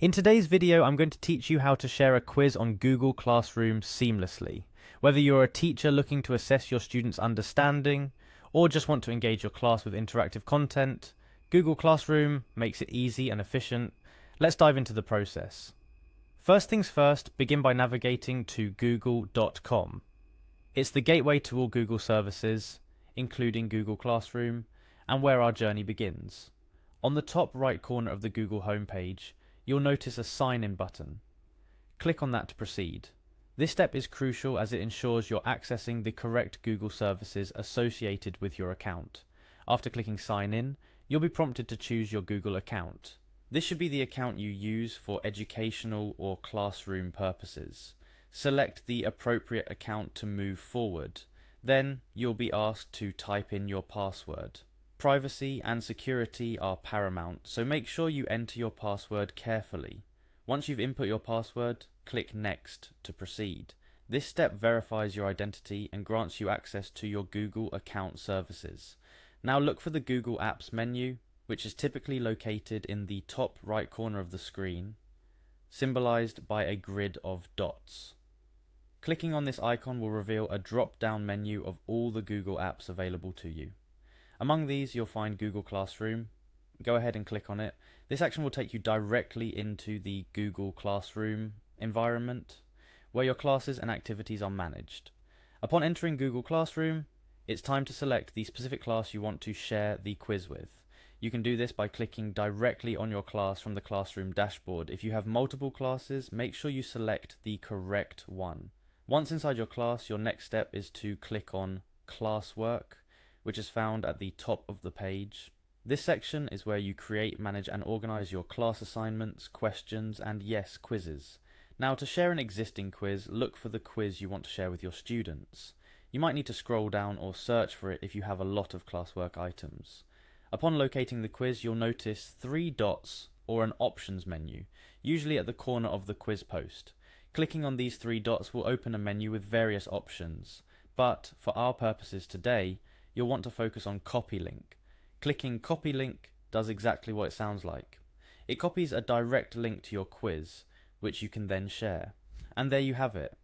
In today's video, I'm going to teach you how to share a quiz on Google Classroom seamlessly. Whether you're a teacher looking to assess your students' understanding, or just want to engage your class with interactive content, Google Classroom makes it easy and efficient. Let's dive into the process. First things first, begin by navigating to google.com. It's the gateway to all Google services, including Google Classroom, and where our journey begins. On the top right corner of the Google homepage, you'll notice a sign-in button. Click on that to proceed. This step is crucial as it ensures you're accessing the correct Google services associated with your account. After clicking sign in, you'll be prompted to choose your Google account. This should be the account you use for educational or classroom purposes. Select the appropriate account to move forward. Then you'll be asked to type in your password. Privacy and security are paramount, so make sure you enter your password carefully. Once you've input your password, click Next to proceed. This step verifies your identity and grants you access to your Google account services. Now look for the Google Apps menu, which is typically located in the top right corner of the screen, symbolized by a grid of dots. Clicking on this icon will reveal a drop-down menu of all the Google apps available to you. Among these, you'll find Google Classroom. Go ahead and click on it. This action will take you directly into the Google Classroom environment, where your classes and activities are managed. Upon entering Google Classroom, it's time to select the specific class you want to share the quiz with. You can do this by clicking directly on your class from the Classroom dashboard. If you have multiple classes, make sure you select the correct one. Once inside your class, your next step is to click on Classwork, which is found at the top of the page. This section is where you create, manage and organize your class assignments, questions and yes, quizzes. Now to share an existing quiz, look for the quiz you want to share with your students. You might need to scroll down or search for it if you have a lot of classwork items. Upon locating the quiz, you'll notice 3 dots or an options menu, usually at the corner of the quiz post. Clicking on these 3 dots will open a menu with various options, but for our purposes today, you'll want to focus on Copy Link. Clicking Copy Link does exactly what it sounds like. It copies a direct link to your quiz, which you can then share. And there you have it.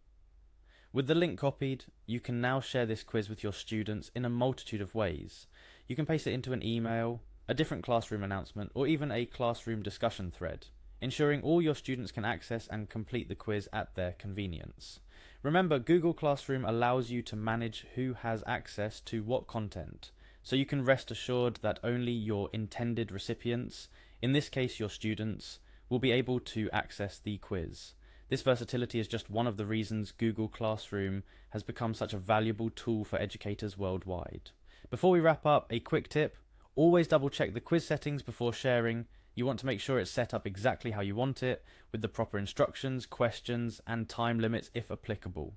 With the link copied, you can now share this quiz with your students in a multitude of ways. You can paste it into an email, a different classroom announcement, or even a classroom discussion thread, ensuring all your students can access and complete the quiz at their convenience. Remember, Google Classroom allows you to manage who has access to what content, so you can rest assured that only your intended recipients, in this case your students, will be able to access the quiz. This versatility is just one of the reasons Google Classroom has become such a valuable tool for educators worldwide. Before we wrap up, a quick tip: always double check the quiz settings before sharing. You want to make sure it's set up exactly how you want it, with the proper instructions, questions, and time limits if applicable.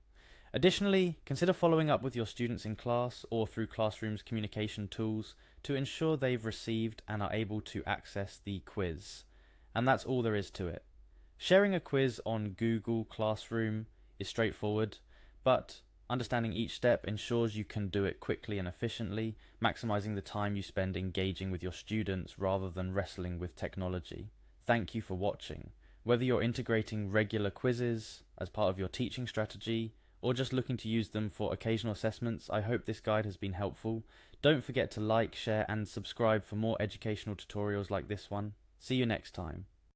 Additionally, consider following up with your students in class or through Classroom's communication tools to ensure they've received and are able to access the quiz. And that's all there is to it. Sharing a quiz on Google Classroom is straightforward, but understanding each step ensures you can do it quickly and efficiently, maximizing the time you spend engaging with your students rather than wrestling with technology. Thank you for watching. Whether you're integrating regular quizzes as part of your teaching strategy, or just looking to use them for occasional assessments, I hope this guide has been helpful. Don't forget to like, share and subscribe for more educational tutorials like this one. See you next time.